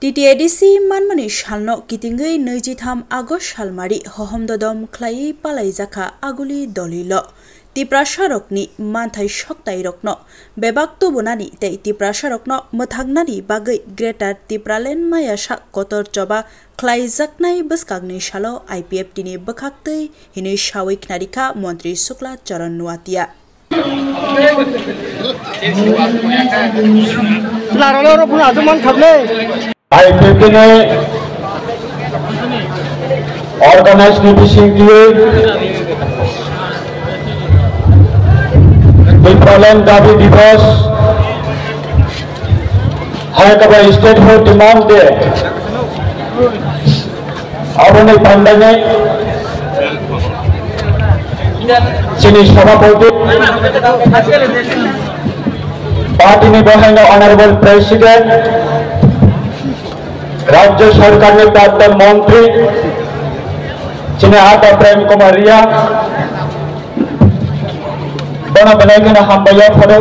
TTADC manmani shalno kitingei 23 August salmari hohomdodom khlai palaijaka aguli dolilo Tiprasharokni manthai shoktai rokno bebaktu bonani tei Tiprasharokno mothagnani bagai Greater Tipralen maya sak kotor joba khlaijaknai bwskagni salo IPF tini bwkhaktei hini shawik narika Montri Shukla Charan Nuatia IPF ने organise meeting किए विप्लवन दाबी दिवस है कब state हो demand दे और उन्हें पंडने चीनी सभापति पार्टी ने बहन ऑनरेबल प्रेसिडेंट राज्य सरकार में प्राप्त मंत्री चिन्ह प्रेम कुमार रिया बना बनाई के हमबया फरो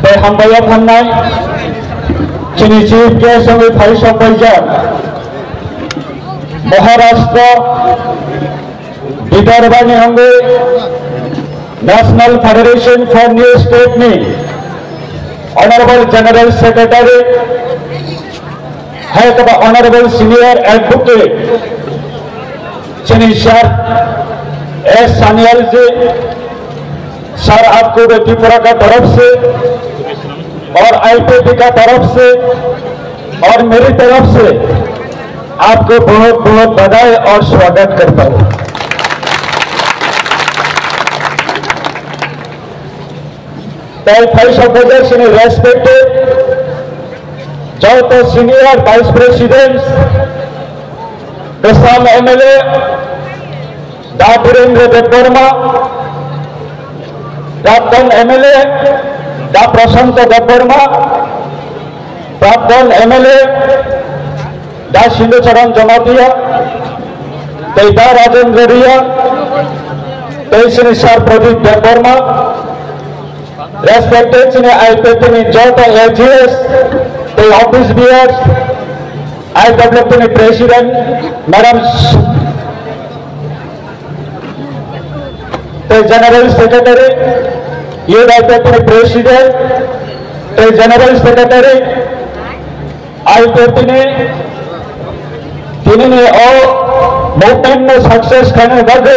पे हमबया फन्नाई चिन्ह चीफ के संगे फाइसा पंजाब महाराष्ट्र विदर्भानी होंगे national federation for new state में ऑनरेबल जनरल सेक्रेटरी है तब honourable senior advocate sir S Sanyal ji sir आपको त्रिपुरा का तरफ से और IPF का तरफ से और मेरी तरफ से आपको बहुत बहुत बधाई और स्वागत करता हूं। Respected Jauh Senior Vice President Besam MLA Dapurendra Devarma Praptan MLA Da Prasanta Devarma Praptan MLA Da Sindhu Charan Jamatia Teida Rajendra Riya Teisini Sar Pradeep Devarma Respected Senior IPF Jauh AGS the office bearers, IPF President, Madam, the General Secretary, IPF President, the General Secretary, IPF ने और movement में success करने वाले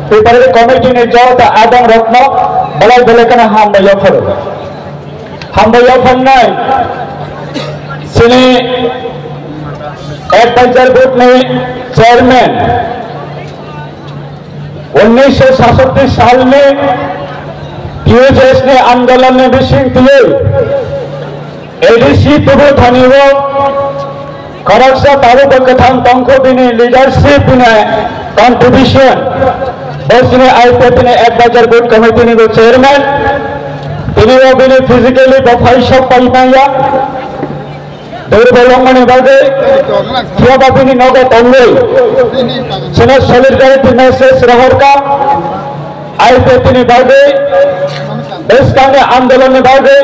paper committee ने जो तो आदम रखना बड़ा बड़े का हम भैया फन्ना सिने एडवाइजर ग्रुप में चेयरमैन 1967 साल में टीयूजेस ने आंदोलन में विषय किए एडीसी तुबो धनीवो करक्सा तारो बकथान तंको बिने लीडरशिप बिने कंट्रीब्यूशन बस ने IPF ने एडवाइजर ग्रुप कमेटी ने चेयरमैन इन्हें बिने फिजिकली बफाई सब पाइमाया दुर्बलों बागे क्या बापी नौगत होंगे सिने सॉलिडरिटी मैसेज रहर का IPF बागे देश का आंदोलन में बागे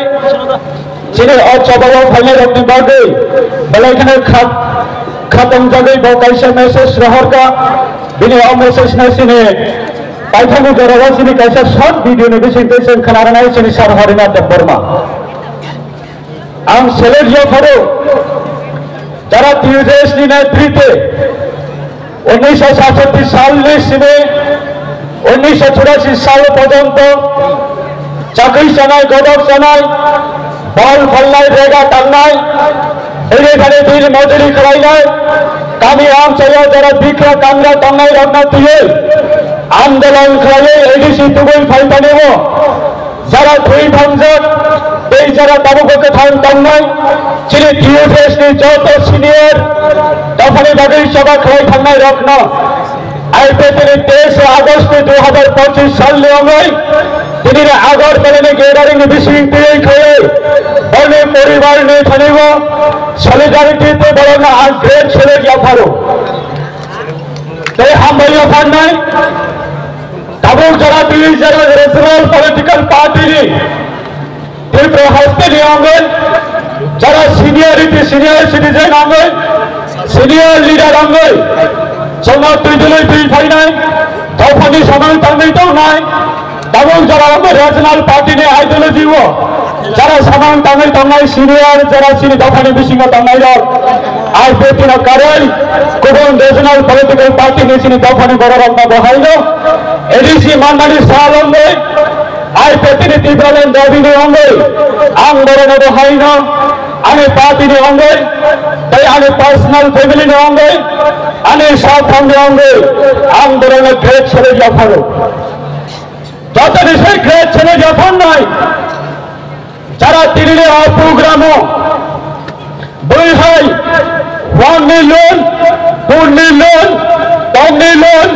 सिने और चबाव फैले रखने बागे बलाइकने खत्म जगह बकाइशा मैसेज रहर का बिने और मैसेज न सिने पाइथानु जरावा सिने कैसा शॉर्ट वीडियो ने प्रेजेंटेशन खनारना है सिने सर हरिना देवर्मा आम सेलेक्ट जो फरो जरा टीयूजेस ने नेतृत्व 1967 साल में सिने 1984 साल पर्यंत चाकरी चनाई गदक चनाई बल फलनाई रेगा टांगनाई धीरे धीरे दिन मजूरी कराई कामी आम चाहिए जरा दिखला कांगरा टांगनाई रखना दिए आंदोलन खाए एडीसी तुगुई फाइटाने वो जरा धुई भंजक तेई जरा ताबू को कथान तंगनाई चिनी टीयूजेस ने जो तो सीनियर दफानी बगैर सभा खाई थानाई रखना IPF ने 23 अगस्त 2025 साल ले होंगे तिनी ने आगर पहले गेरारिंग विषय दिए खाए बने परिवार ने थाने वो सॉलिडारिटी तो बड़ा ना आज ग्रेट चले गया फारो ते हम भैया फन्ना तबू जरा दिल्ली जरा रीजनल पॉलिटिकल पार्टी ने त्रिपुरा हस्ते नहीं होंगे যারা সিনিয়র সিটিজেন অঙ্গে সিনিয়র লিডার অঙ্গে তোমার দুই দলে দুই ভাই নাই দফানি সমান তামিলটাও নাই এবং যারা আমাদের রিজনাল পার্টি নিয়ে আইডিওলজি যারা সমান তামিল তামাই সিনিয়র যারা সিনি দফানি বিশিঙ্গ তামাইর আর বেতিন কারণ কোন রিজনাল পলিটিক্যাল পার্টি নিয়ে সিনি দফানি বড় রম্বা বহাইল এডিসি মান্নানি সাল অঙ্গে আই প্রতিনিধি দলের দাবিনি অঙ্গে আন্দোলন বহাইল আমি পার্টি অঙ্গে তাই আমি পার্সোনাল ফ্যামিলি অঙ্গে আমি সব অঙ্গে আন্দোলনের গ্রেড ছেলে যখন যত দেশের গ্রেড ছেলে যখন নয় যারা দিল্লি প্রোগ্রাম দুই ভাই 1 মিলিয়ন 2 মিলিয়ন 10 মিলিয়ন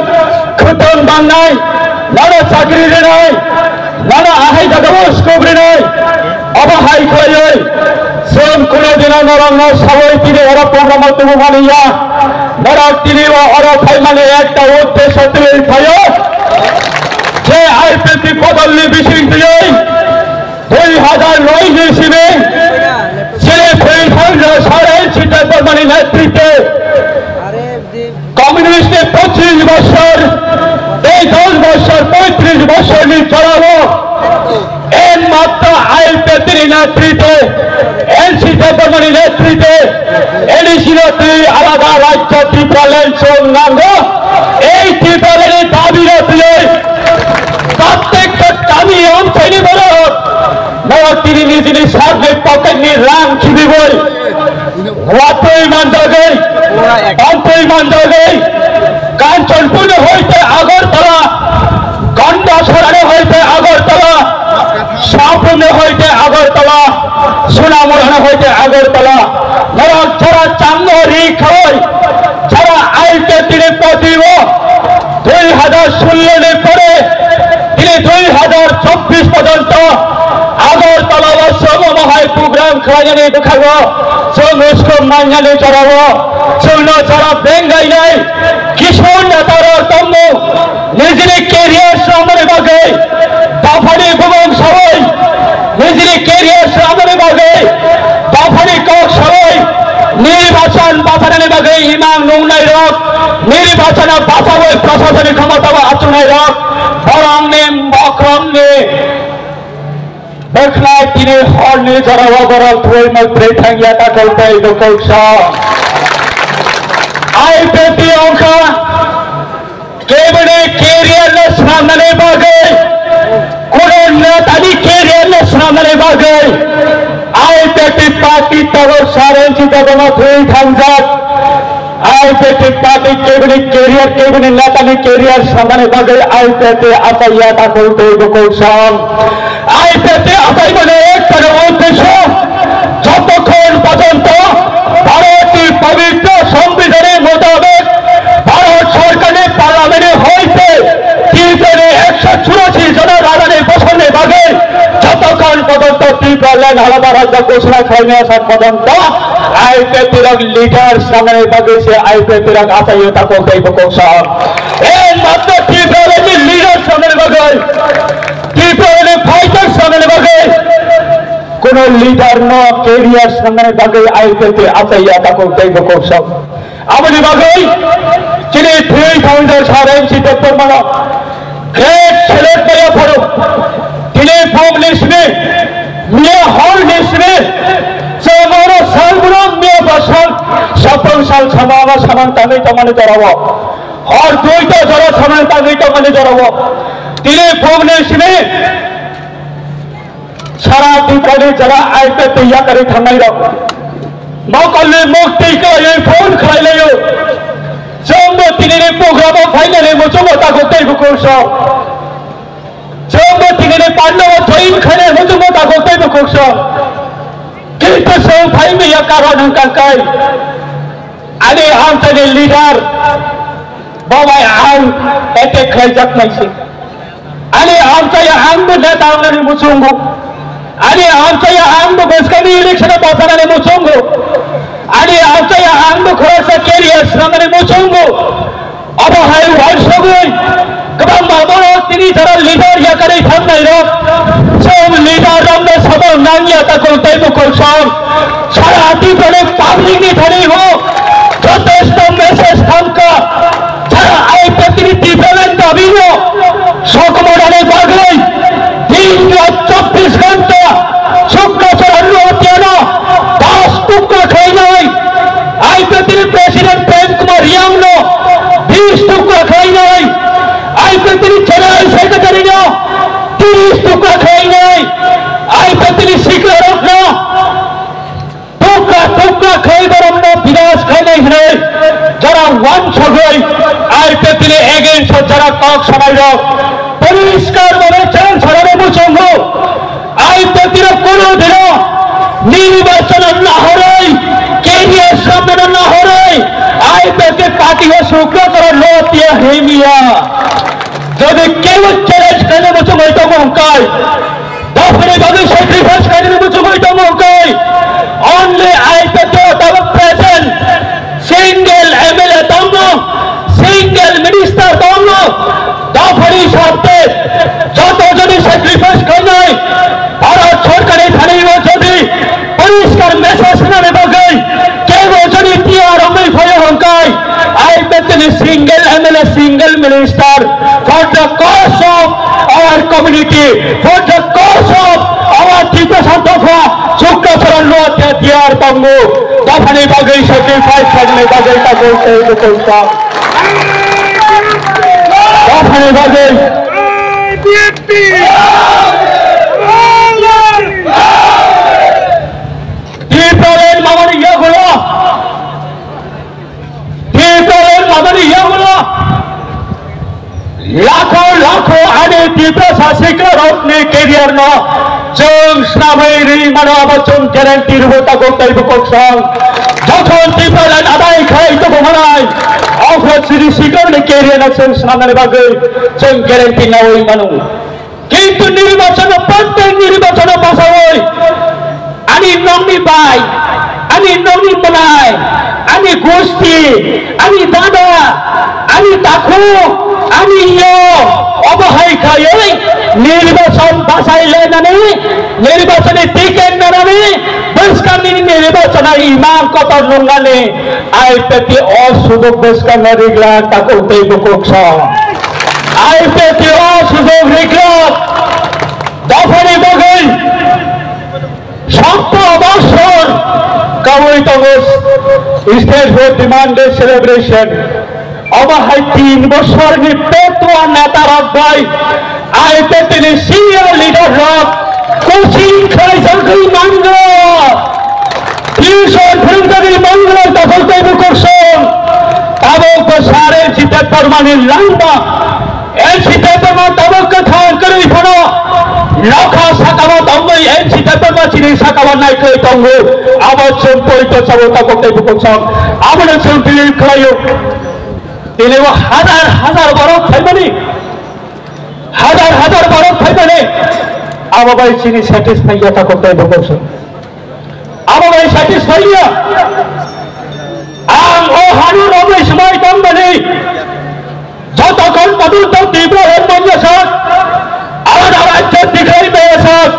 খতম বাংলায় নানা চাকরি নয় নানা আহাই জায়গা স্কোপরি নয় অবহাই করে শ্রম কোনো দিন নরঙ্গ সবাই তিনি ওরা প্রোগ্রাম তুমি মানিয়া নরা তিনি ওরা খাই মানে একটা উদ্দেশ্য তুমি খায় যে আইপিসি বদলনি বিশিং দিয়ে 2009 হিসেবে ছেলে সারের সিদ্ধান্তমানি নেতৃত্বে কমিউনিস্টের 25 বছর এই 10 বছর 35 বছর নিয়ে চলাবো এর মাত্র আইপিসির নেতৃত্বে এর সিদ্ধান্তমানি নেতৃত্বে এডিসির আলাদা রাজ্য ত্রিপুরালেন সংগ্রাম এই ত্রিপুরালের দাবির দিয়ে প্রত্যেকটা দাবি অঞ্চলে বলো তিনি নিজের সামনে পকেট নিয়ে রাম ছিবি বই রাতই মানজাগে অন্তই মানজাগে কাঞ্চনপুর হইতে আগরতলা গন্ডাছড়ানো হইতে আগরতলা সাপুনে হইতে আগরতলা সোনামুড়ানো হইতে আগরতলা যারা চাঙ্গরি খাওয়াই যারা আইতে তিনি প্রতিব 2016 পরে তিনি 2024 পর্যন্ত আগরতলা সমমহায় প্রোগ্রাম খাওয়াজানি দেখাবো সমস্ত মাঞ্জানি চড়াবো শূন্য ছাড়া বেঙ্গাই নাই কিশোর নেতার তম্ব নিজের কেরিয়ার সামনে বাগে দাফানি ভুবন সবাই নিজের কেরিয়ার সামনে বাগে দাফানি কক সবাই নির্বাচন বাঁচানোর বাগে ইমাম নৌনাই রক নির্বাচন বাঁচাবো প্রশাসনিক ক্ষমতা আচরণের রক বরং নেম বক্রম নে দেখলায় তিনি হর্নে জড়াবো বরং ধুয়ে মধ্যে ঠাঙ্গিয়াটা করতে লোকস আইপিপি অঙ্ক কেবলে কেরিয়ার সামনে বাগে কোন নেতানি কেরিয়ার সামনে বাগে আইপিপি পার্টি তব সারেন চিন্তাগত ধুই থামজাক আইপিপি পার্টি কেবলে কেরিয়ার কেবলে নেতানি কেরিয়ার সামনে বাগে আইপিপি আপাইয়াটা করতে লোকস আইপিপি আপাই বলে একটা উদ্দেশ্য যতক্ষণ পর্যন্ত ভারতের পবিত্র সংবিধানের মোতাবেক ভারত সরকারের পার্লামেন্টে হইতে ত্রিপুরায় 184 জন রাজানের বসনে বাগে যতক্ষণ পর্যন্ত ত্রিপুরাল্যান্ড আলাদা রাজ্য ঘোষণা করে আসা পর্যন্ত আইপিপির লিডার সামনে বাগে সে আইপিপির আচার্যতা করতে কৌশল এই মাত্র ত্রিপুরাল্যান্ডের লিডার সামনে বাগে ত্রিপুরাল্যান্ডের ফাইটার সামনে বাগে কোন লিডার ন কেরিয়ার সামনে বাগে আইপিপি আচার্যতা করতে কৌশল আমাদের বাগে যিনি 3000 সারেন সিদ্ধান্তর মানব গ্রেট ছেলের পেয়ে পড়ো তিনি ফোম লিস্টে মিয়া হল লিস্টে 14 সালগুলো মিয়া বছর 17 সাল সমাবা সমান তামিল মানে জড়াবো আর দুইটা জড়া সমান তামিল মানে জড়াবো তিনি ফোম লিস্টে সারা ত্রিপুরায় যারা আইপিপি ইয়া করে থামাই রাখো মকলে মুক্তি করে ফোন খাইলেও জম্বো তিনের প্রোগ্রাম ফাইনালে মুচমতা করতে কোর্স জম্বো তিনের পান্ডব জয়ীন খানে মুচমতা করতে কোর্স কিন্তু সব ফাইমে ইয়া কারণ কাকাই আরে আমতানে লিডার বাবাই আম এতে খাইজাক নাইছে আরে আমতায় আমবো নেতা আমনে মুচুঙ্গো আরে আমতায় আমবো বসকানি ইলেকশনে বাঁচানে মুচুঙ্গো আরে আমতায় আমবো খরচা কেরিয়ার সামনে মুচুঙ্গো অবহাই ওয়ার্ষগুই गोबां माबानो तिनि जरा लिडार या करे थांनाय र जों लिडार रंनो सबल नांगिया ताको तैबो कोसम सारा दिबने पाब्लिक नि थाने हो যথেষ্ট মেসেজ থামকা যারা আইপিএ টিভেলেন দাবিও সকমডালে বাগৈ দিন রাত 24 ঘন্টা শুক্রচরণ রতিয়ানো 10 টুকরা খাই নাই আইপিএ প্রেসিডেন্ট প্রেম কুমার রিয়াংনো 20 টুকরা খাই নাই আইপিএ জেনারেল সেক্রেটারি নো 30 টুকরা খাই নাই আইপিএ সিক্রেটারি নো টুকরা খাই গরমনো বিনাশ খাই নাই হলে যারা ওয়ান ছগৈ আইপিএ এগেইনস্ট যারা কক সমাইল পরিষ্কার ভাবে চ্যালেঞ্জ ছড়ানো মুচঙ্গ আইপিএ কোনো দিন নির্বাচন না হরে কেরিয়ার সম্মান না হরে আইপিএ পার্টি শুক্রচরণ লতিয়া হেমিয়া যদি কেউ চ্যালেঞ্জ খাইলে মুচঙ্গ হইতো মহকাই দফরে ভাবে স্যাক্রিফাইস খাইলে মুচঙ্গ হইতো মহকাই only আইপিএ তবে প্রেজেন্ট সিঙ্গেল এমএলএ দঙ্গ সিঙ্গেল মিনিস্টার দঙ্গ দফরি শর্তে যতজনই স্যাক্রিফাইস খাই ভারত সরকারের থানিও যদি পরিষ্কার মেসেজ না দেবে কেউ যদি টিআর অমই ভয় হংকাই IPA single MLA single minister for the cause of our community for the cause of our টিপেশন দফা শুক্রচরণ লতিয়া টিআর দঙ্গ দফানি বাগৈ স্যাক্রিফাইস করলে বাগৈ তা বলতে কোনটা দফানি বাগৈ বিএনপি টিপেলের মামার ইয়াগুলো লাখো লাখো আনে টিপে শাসিকা রত্নে কেরিয়ার ন जों स्नाबै मानव जों ग्यारेंटी रुबता गौताय बुकसं যখন টিপেলেন আদায় খাই তো বহানাই অফিস সিটি সিকিউরিটি কেরিয়ার जों স্নানানে বাগৈ जों গ্যারান্টি নাওই মানু কিন্তু নির্বাচন প্রত্যেক নির্বাচন পাসাই আমি নংনি বাই আমি নংনি বনাই আমি গোষ্ঠী আমি দাদা আমি তাকু আমি অবহাই খাই নির্বাচন বাসাইলে নানি নির্বাচনে টিকেট নানি বসকানি নির্বাচন ইমাম কত নঙ্গানে আইপিএ অসুযোগ বসকানি রিগলা তাকু তৈব কোকস আইপিএ অসুযোগ রিগলা দফানি বাগৈ 17 বছর কাউই তগস স্টেজ ফর ডিমান্ডেড সেলিব্রেশন অবহাই 3 বছর নি পেতোয়া নেতা রাখবাই আইপিএ সিনিয়র লিডার রক কোচিং খাই সরকারি মাঙ্গ টিউশন ফ্রিজগারি মাঙ্গ দখল তৈব করছেন তাবক সারে জিতে পরমানে লাম্বা এনসিতে পরমা তাবক খান করি ফনো লখা সাকাবা দঙ্গই এনসিতে পরমা চিনি সাকাবা নাই কই দঙ্গ আবার সম্পর্ক চাবতা করতে করছেন আমরা সম্পর্ক খাইও দিলে হাজার হাজার বড় খাইবানি হাজার হাজার বড় খাইবানি আবাবাই চিনি স্যাটিসফাইয়াটা করতে করছেন আবাবাই স্যাটিসফাইয়া আং ও হানু রবি সময় দঙ্গনি যতক্ষণ পর্যন্ত তীব্র হেমঞ্জসক আলাদা রাজ্য দিখাই পেয়েছক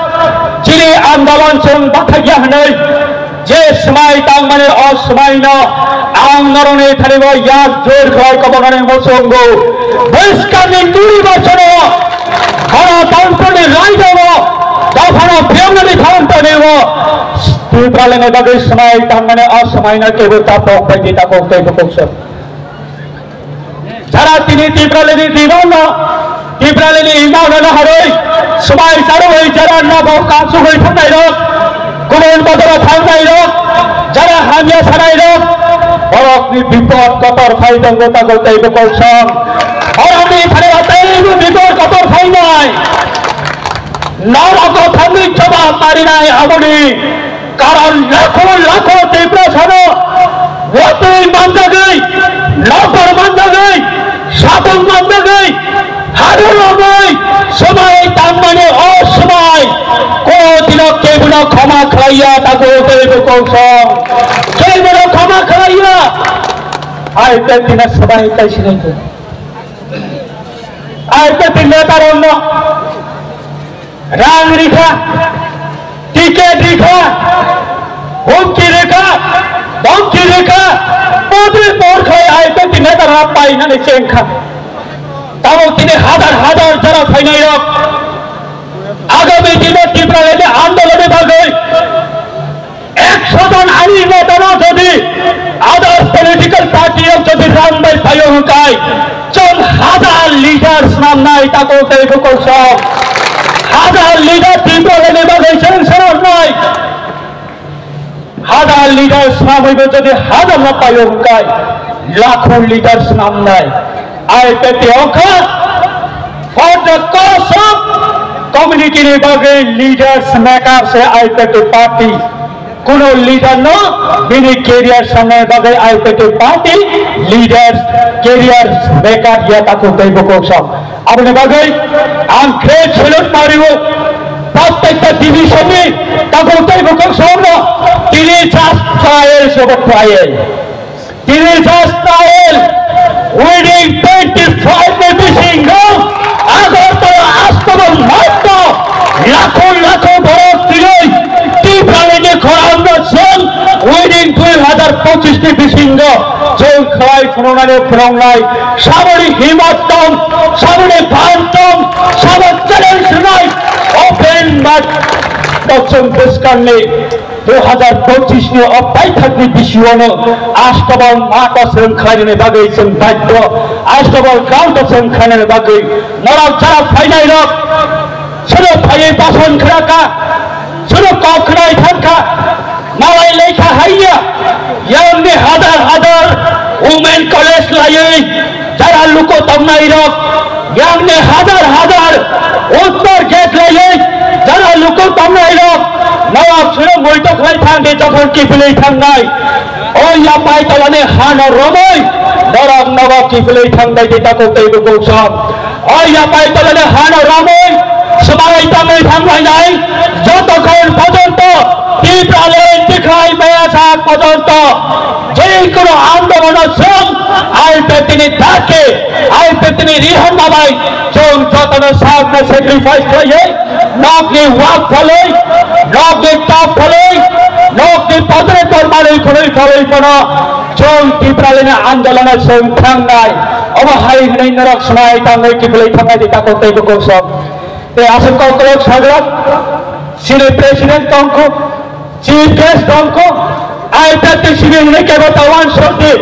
যিনি আন্দোলন সং বাথাগিয়া হনৈ যে সময় তাং মানে অসময় ন আন্দোলনে থানিব ইয়াক জোর খাই কবনানে মসঙ্গ বৈষ্কানি নির্বাচন গণতন্ত্রনি রায় দেব দফানো ফেমনি ক্ষমতা নেব তীব্রালেনে বাগৈ সময় তাং মানে অসময় না কেবল তা পক্তি তা পক্তি পক্ষ যারা তিনি তীব্রালেনি দিবান তীব্রালেনি ইমান না হরে সময় চারুই যারা নব কাসু হই থাকাই রক গুণ বদল থাকাই রক যারা হামিয়া ছাড়াই রক বরকনি বিপদ কতর খাই দঙ্গতা গতাই বকলছং বরকনি ছাড়া তাইব বিপদ কতর খাই নাই নরক থামি জবাব মারি নাই আমনি কারণ লাখো লাখো তীব্র ছাড়ো ওতেই মানজা গই লকর মানজা গই সাধন মানজা গই হারুল গই সময় তার মানে অসময় কোনদিন কেবল ক্ষমা খাইয়া তাকে তৈব কৌশল কেবল ক্ষমা খাইয়া আইপিএ দিনের সবাই তাই শুনেছে आयपति नेतारन्न रांग रेखा टिकेट रेखा हुमकी रेखा धमकी रेखा पदे पर्खाय आयपति नेतारा पाइनानै चेंखा तब तिनी हजार हजार जरा फैनायक आगामी दिने त्रिपुराले आन्दोलने भागे 100 जन आनी नेतारा जदि अदर पॉलिटिकल पार्टी जदि रामबाई पायो हुकाय चल हजार लीडर्स नाम नाय ताको तेको कोस हजार लीडर त्रिपुराले भागे सेंसर नाय हजार लीडर्स नाम हইবে যদি হাজার না পায় हुकाय लाखों लीडर्स नाम नाय आयपति अंका for the cause of community ने भागे लीडर्स मेकर से आयपति पार्टी कोनो लीडर न बिनी कैरियर समय भागे आयपति पार्टी लीडर्स कैरियर मेकर या ताको तेको कोस अपने भागे आम ग्रेट सेलुट मारियो प्रत्येकটা ডিভিশনে তাকে তেको कोस न তিনি জাস্ট ট্রায়ালস ওভার ট্রায়াল তিনি just trial winning 25 missing goal agartala astaban matto lakho bharat diloi টিপ্রালে খরামরা জন winning 2025 missing goal জল খাই ফোনালে ফোনাই সামরি হিমাত্তম সামনে ভান্তম সামর চ্যালেঞ্জ নাই ওপেন মাঠ পশ্চিম দেশকানে 2025 ni opai thakni bisiwano astabal mata srengkhaine bagai seng badyo astabal counter srengkhaine bagai narak jara phainai rok sono phai bason khraka sono kokrai thanka malai lekha haiya yamni hadar women college lai jara luko tamnai rok yamni hadar uttor gate lai jara luko tamnai rok नवाब सुनो मोल्टो खाई थांगे जखन किफिले थांनाय ओय या पाइ तलाने हाना रमय नराब नवाब किफिले थांनाय दिताको तेबो गौसम ओय या पाइ तलाने हाना रमय सबाय तामै थांनाय नाय যতক্ষণ পর্যন্ত ত্রিপুরালে দেখাই মেয়াছা পর্যন্ত যে কোনো আন্দোলন শ্রম আইপেতিনি থাকে আইপেতিনি রিহন বাবাই जों जतन सामने सैक्रिफाइस करे नौकरी वाक फले नौकरी टाप फले नौकरी पदरे पर मारे खरे खरे पना जों त्रिपुराले आंदोलन जों थांनाय अब हाय नै नरक समाय थांनाय किफले थांनाय दिता कोते बकोसम ते आसन कौकलक सागरक सिने प्रेसिडेंट तंको चीफ गेस्ट तंको आइपति सिने ने के बतावान शक्ति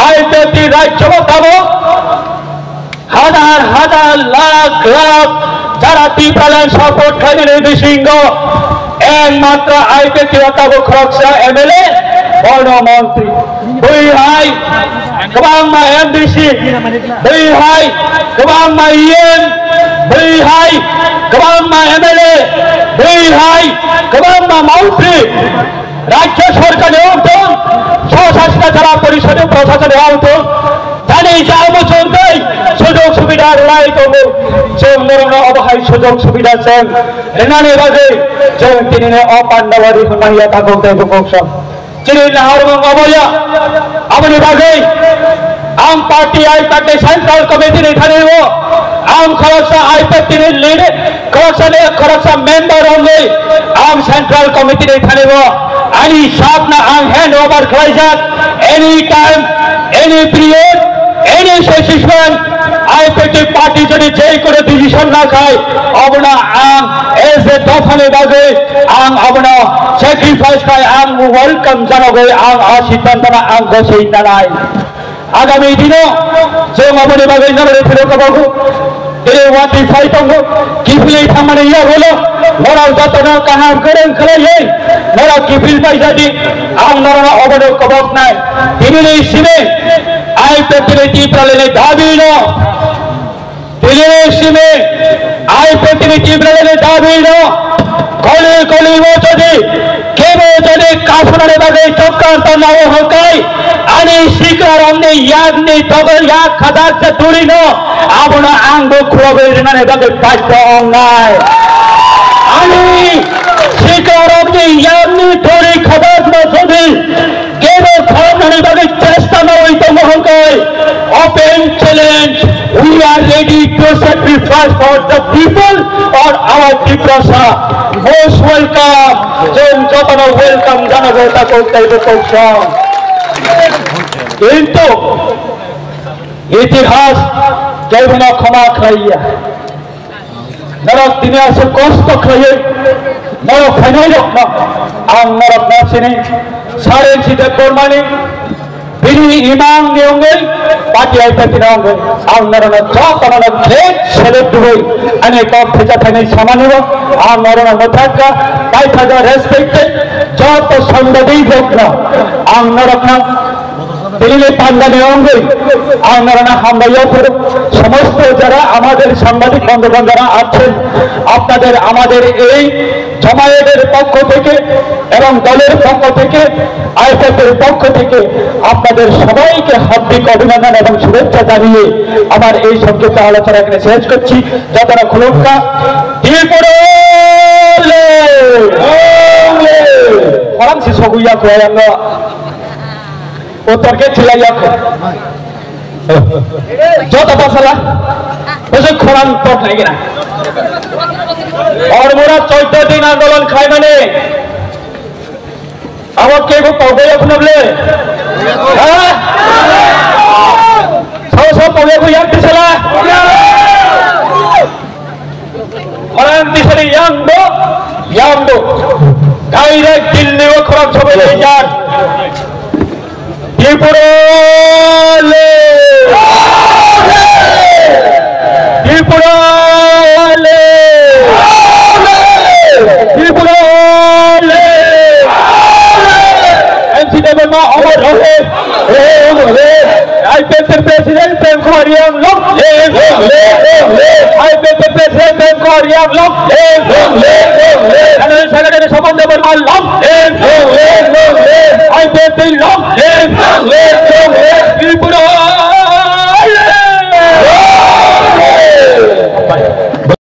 आइपति राज्य बतावो हजार लाख যারা ত্রিপুরালে সাপোর্ট খাইনে বিশিঙ্গ একমাত্র আইপি অতাবো খরকসা এমএলএ বর্ণমন্ত্রী দুই হাই গোবাংমা এমডিসি দুই হাই গোবাংমা ইএম দুই হাই গোবাংমা এমএলএ দুই হাই গোবাংমা মন্ত্রী রাজ্য সরকারে উঠুন স্বশাসিত জেলা পরিষদে প্রশাসনে উঠুন জানি যাবো চলতে সুযোগ সুবিধা লাই করবো जों नरना अबहाय सुजोग सुबिदा जों रेनानि बागै जों दिनै अपान्डावारि होननाया ताको तेबो गौसम दिनै नाहरमंग अबया आमनि बागै आम पार्टी आइपाके सेंट्रल कमिटी नि थानेबो आम खरकसा आइपाके नि लीड खरकसा मेंबर होंगे आम सेंट्रल कमिटी नि थानेबो अनि सापना आम हैंड ओवर खाइजाक any time any period any session IPT party जदि जे करे डिसीजन ना खाय अबना आं एज ए दफाने बागे आं अबना सैक्रिफाइस खाय आं वेलकम जानागै आं सिद्धान्तना आं गसै नालाय आगामी दिनो जों अबनि बागे नरे फेरकाबागु तेरे वाटी फाइटंगो किफिलै थामाने या होलो नराव जतना काहा गोरों खलायै नराव किफिल बायजादि आं नरना अबनो कबक नाय दिनै सिने आईपीटी ত্রিপুরালে दाबी न दिल्ली में आईपीटी ত্রিপুরালে दाबी न कली कली वो जदि केबो जदि काफनाले बागै चक्कर तनाव हकाय अनि सिकार हमने याद नहीं तगल याद खदार से दूरी न आबना आंगो खुरबे रेनाने बागै बाध्य अंगाय अनि सिकार हमने याद नहीं दूरी खदार न जदि केबो खानाने बागै चेष्टा न होई तो महकाय open challenge we are ready to Tripras for the people or our Triprasa. Most welcome. Jen Jotana welcome. Jana Gota Kota Kota. Into ইতিহাস কেউ না ক্ষমা খাইয়া নরক দিনে আসে কষ্ট খাইয়ে নরক খাইনাই রক না আং নরক না চিনি সাড়ে চিতে কোরবানি বিনি ইমাম নিয়ঙ্গে পাটি আইতে তিনঙ্গে আং নরনা জতনা খেত ছেলে দুই আনে কপ থেকে থানে সামানিব আং নরনা মথাকা তাই থাকা রেসপেক্টে যত সংবাদই হোক না আং নরক না দিল্লি পান্ডানে অঙ্গে আপনারা হামলাইয়া করে সমস্ত যারা আমাদের সাংবাদিক বন্ধুগণ যারা আছেন আপনাদের আমাদের এই জমায়েতের পক্ষ থেকে এবং দলের পক্ষ থেকে আইএফএফের পক্ষ থেকে আপনাদের সবাইকে হার্দিক অভিনন্দন এবং শুভেচ্ছা জানিয়ে আমার এই সংক্ষিপ্ত আলোচনা এখানে শেষ করছি যতটা খুলুকা ফরাংসি সগুইয়া কয় আমরা উত্তরকে ছিলাইয়া যত পাশালা বসে খোরান পথ নাই কিনা और मोरा 14 दिन आंदोलन खाई माने अब के को पौधे अपनबले हां सौ पौधे को याद दिसला खरान दिसले यांदो डायरेक्ट दिल्ली ও খরান সবে যান ত্রিপুরালে ত্রিপুরালে ত্রিপুরালে এনসিডব্লিউ মা অমর রহে আইপিএফের প্রেসিডেন্ট প্রেম কুমার ইয়াংলং আইপিএফের প্রেসিডেন্ট প্রেম কুমার ইয়াংলং জেনারেল সেক্রেটারি সমন্বয় বর্মা লং আইপিএফ লং